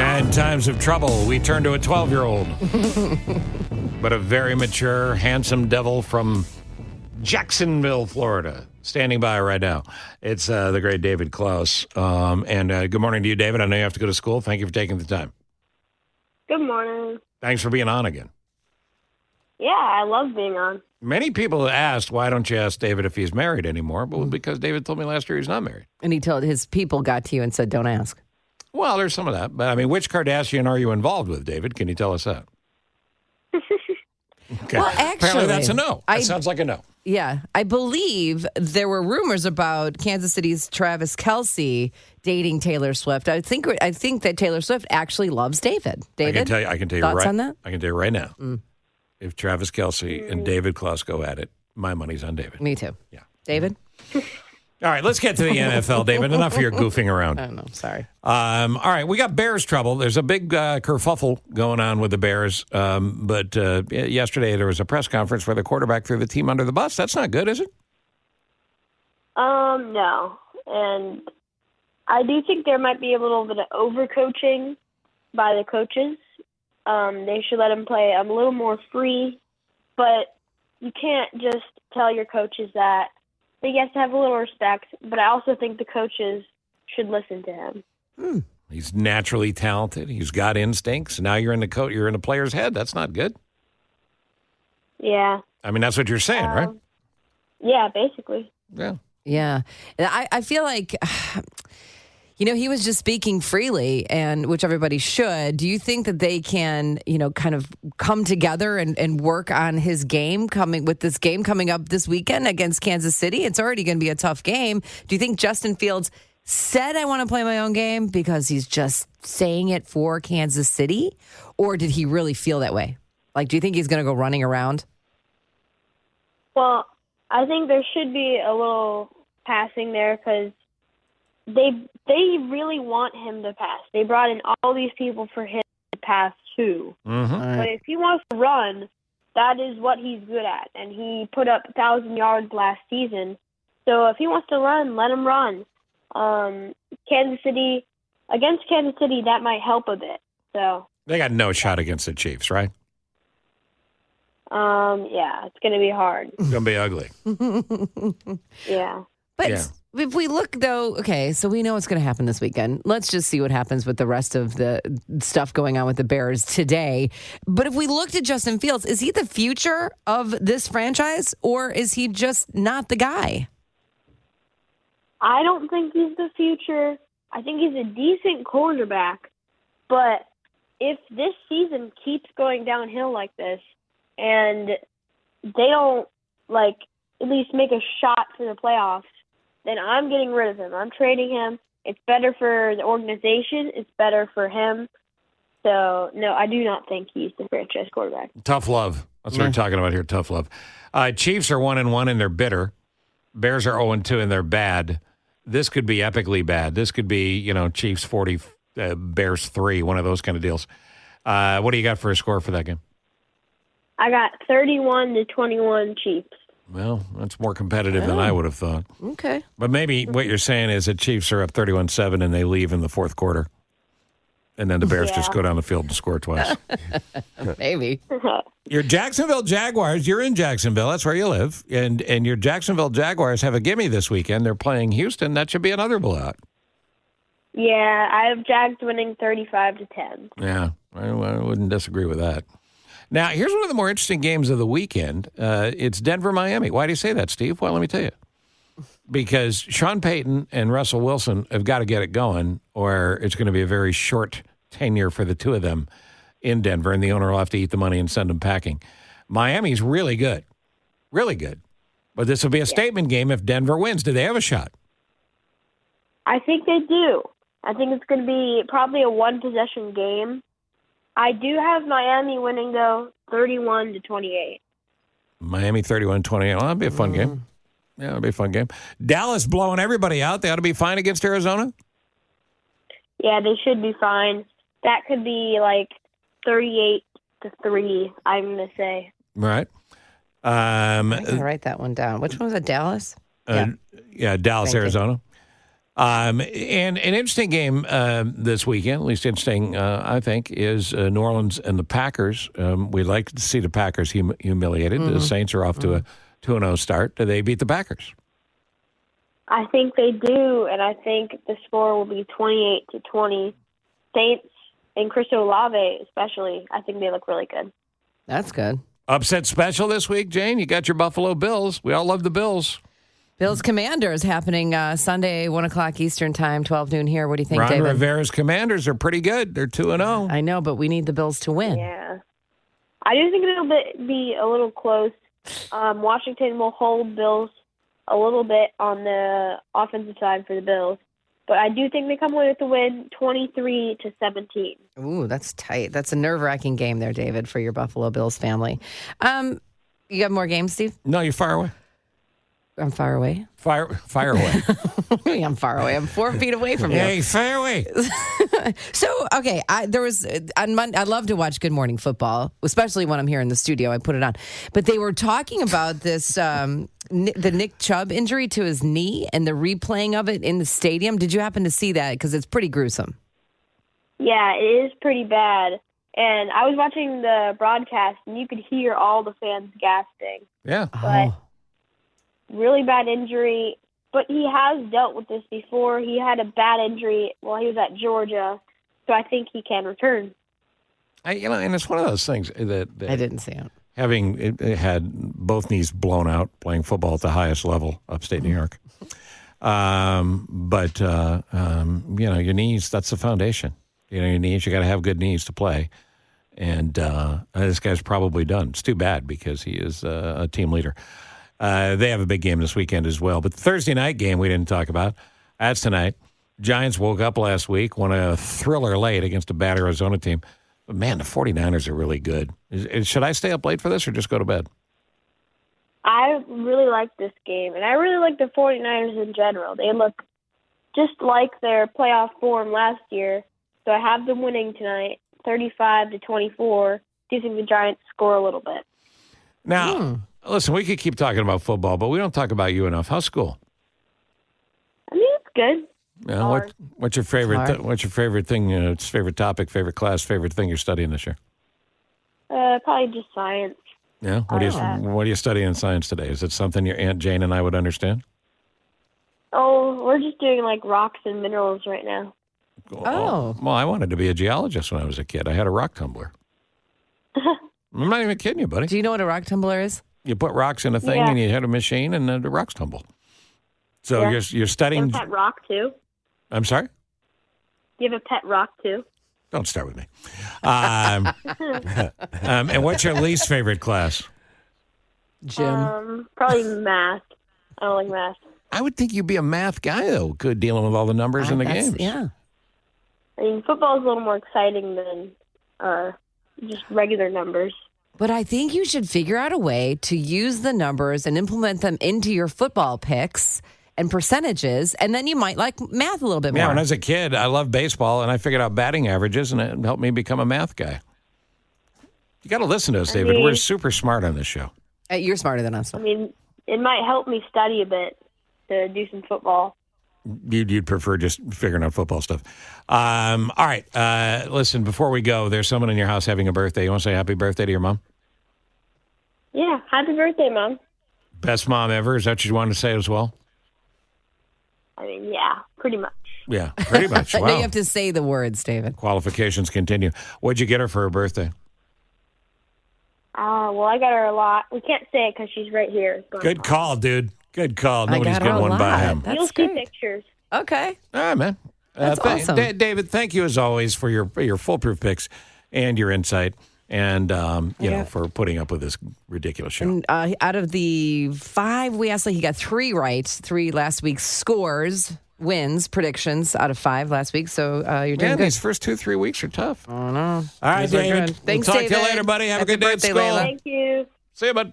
In times of trouble, we turn to a 12-year-old. But a very mature, handsome devil from Jacksonville, Florida, standing by right now. It's the great David Clauss. Good morning to you, David. I know you have to go to school. Thank you for taking the time. Good morning. Thanks for being on again. Yeah, I love being on. Many people asked, why don't you ask David if he's married anymore? Well, because David told me last year he's not married. And he told his people got to you and said, don't ask. Well, there's some of that. But, I mean, which Kardashian are you involved with, David? Can you tell us that? Okay. Well, actually, apparently that's a no. That sounds like a no. Yeah. I believe there were rumors about Kansas City's Travis Kelce dating Taylor Swift. I think that Taylor Swift actually loves David. David? I can tell you thoughts right, on that? I can tell you right now. If Travis Kelce and David Clauss go at it, my money's on David. Me too. Yeah. David? All right, let's get to the NFL, David. Enough of your goofing around. I don't know. Sorry. All right, we got Bears trouble. There's a big kerfuffle going on with the Bears. But yesterday there was a press conference where the quarterback threw the team under the bus. That's not good, is it? No. And I do think there might be a little bit of overcoaching by the coaches. They should let him play a little more free. But you can't just tell your coaches that. I think he has to have a little respect, but I also think the coaches should listen to him. He's naturally talented. He's got instincts. Now you're in the player's head. That's not good. Yeah. I mean, that's what you're saying, right? Yeah, basically. Yeah. Yeah. I feel like, he was just speaking freely, and which everybody should. Do you think that they can, kind of come together and work on his game coming up this weekend against Kansas City? It's already going to be a tough game. Do you think Justin Fields said, I want to play my own game because he's just saying it for Kansas City? Or did he really feel that way? Like, do you think he's going to go running around? Well, I think there should be a little passing there because they really want him to pass. They brought in all these people for him to pass to. Mm-hmm. But if he wants to run, that is what he's good at. And he put up 1,000 yards last season. So if he wants to run, let him run. Kansas City, that might help a bit. So they got no shot against the Chiefs, right? Yeah, it's going to be hard. It's going to be ugly. Yeah. But if we look, though, okay, so we know what's going to happen this weekend. Let's just see what happens with the rest of the stuff going on with the Bears today. But if we looked at Justin Fields, is he the future of this franchise, or is he just not the guy? I don't think he's the future. I think he's a decent quarterback. But if this season keeps going downhill like this and they don't, at least make a shot for the playoffs, then I'm getting rid of him. I'm trading him. It's better for the organization. It's better for him. So, no, I do not think he's the franchise quarterback. Tough love. That's what we're talking about here, tough love. Chiefs are 1-1 and they're bitter. Bears are 0-2 and they're bad. This could be epically bad. This could be, Chiefs 40, Bears 3, one of those kind of deals. What do you got for a score for that game? I got 31-21 Chiefs. Well, that's more competitive than I would have thought. Okay. But maybe what you're saying is that Chiefs are up 31-7 and they leave in the fourth quarter. And then the Bears just go down the field and score twice. Maybe. Your Jacksonville Jaguars, you're in Jacksonville. That's where you live. And your Jacksonville Jaguars have a gimme this weekend. They're playing Houston. That should be another blowout. Yeah, I have Jags winning 35-10. Yeah, I wouldn't disagree with that. Now, here's one of the more interesting games of the weekend. It's Denver-Miami. Why do you say that, Steve? Well, let me tell you. Because Sean Payton and Russell Wilson have got to get it going, or it's going to be a very short tenure for the two of them in Denver, and the owner will have to eat the money and send them packing. Miami's really good. Really good. But this will be a statement game if Denver wins. Do they have a shot? I think they do. I think it's going to be probably a one-possession game. I do have Miami winning, though, 31-28. Miami 31-28. Well, that'll be a fun game. Yeah, it'll be a fun game. Dallas blowing everybody out. They ought to be fine against Arizona? Yeah, they should be fine. That could be 38-3, I'm going to say. Right. I'm going to write that one down. Which one was it, Dallas? Yeah, Dallas, Arizona. And an interesting game this weekend, at least interesting, I think, is New Orleans and the Packers. We'd like to see the Packers humiliated. The Saints are off to a 2-0 start. Do they beat the Packers? I think they do, and I think the score will be 28-20. Saints and Chris Olave, especially, I think they look really good. That's good. Upset special this week, Jane. You got your Buffalo Bills. We all love the Bills. Bills Commanders happening Sunday, 1 o'clock Eastern time, 12 noon here. What do you think, Ron David? Rivera's Commanders are pretty good. They're 2-0. I know, but we need the Bills to win. Yeah. I do think it'll be a little close. Washington will hold Bills a little bit on the offensive side for the Bills. But I do think they come away with the win 23-17. Ooh, that's tight. That's a nerve-wracking game there, David, for your Buffalo Bills family. You got more games, Steve? No, you're far away. I'm far away. Fire away. I'm far away. I'm 4 feet away from you. Hey, fire away. So, okay, there was on Monday. I love to watch Good Morning Football, especially when I'm here in the studio. I put it on, but they were talking about this the Nick Chubb injury to his knee and the replaying of it in the stadium. Did you happen to see that? Because it's pretty gruesome. Yeah, it is pretty bad. And I was watching the broadcast, and you could hear all the fans gasping. Yeah. But really bad injury. But he has dealt with this before. He had a bad injury while he was at Georgia, so I think he can return. And it's one of those things that I didn't see it. Having it had both knees blown out playing football at the highest level, upstate New York. But your knees, that's the foundation. Your knees, you got to have good knees to play. And this guy's probably done. It's too bad because he is a team leader. They have a big game this weekend as well. But the Thursday night game we didn't talk about, that's tonight. Giants woke up last week, won a thriller late against a bad Arizona team. But, man, the 49ers are really good. Should I stay up late for this or just go to bed? I really like this game, and I really like the 49ers in general. They look just like their playoff form last year. So I have them winning tonight, 35-24. Do you think the Giants score a little bit? Now, listen, we could keep talking about football, but we don't talk about you enough. How's school? I mean, it's good. Yeah, what's your favorite? What's your favorite thing? Favorite topic, favorite class, favorite thing you're studying this year? Probably just science. Yeah. What are you studying in science today? Is it something your Aunt Jane and I would understand? Oh, we're just doing like rocks and minerals right now. Oh. Well, I wanted to be a geologist when I was a kid. I had a rock tumbler. I'm not even kidding you, buddy. Do you know what a rock tumbler is? You put rocks in a thing and you hit a machine and the rocks tumble. So you're studying. You have a pet rock too? I'm sorry? You have a pet rock too? Don't start with me. And what's your least favorite class? Gym. Probably math. I don't like math. I would think you'd be a math guy, though, good dealing with all the numbers in the games. Yeah. I mean, football is a little more exciting than just regular numbers. But I think you should figure out a way to use the numbers and implement them into your football picks and percentages, and then you might like math a little bit more. Yeah, when I was a kid, I loved baseball, and I figured out batting averages, and it helped me become a math guy. You got to listen to us, David. We're super smart on this show. You're smarter than us. I mean, it might help me study a bit to do some football. You'd prefer just figuring out football stuff. All right. Listen, before we go, there's someone in your house having a birthday. You want to say happy birthday to your mom? Yeah, happy birthday, Mom. Best mom ever. Is that what you wanted to say as well? I mean, yeah, pretty much. Yeah, pretty much. Wow. Now you have to say the words, David. Qualifications continue. What'd you get her for her birthday? Well, I got her a lot. We can't say it because she's right here. But, Good call, dude. Good call. I Nobody's got her getting a one by lot. him. That's you'll see great. pictures. Okay. All right, man. That's awesome. David, thank you as always for your foolproof picks and your insight and, for putting up with this ridiculous show. And, out of the 5 we asked, he got 3 right. 3 last week's scores, wins, predictions out of 5 last week. So you're doing good. These first 2-3 weeks are tough. Oh, no. All right, David. Thanks, we'll talk David. to you later, buddy. Have a good day at birthday, school. Layla. Thank you. See you, bud.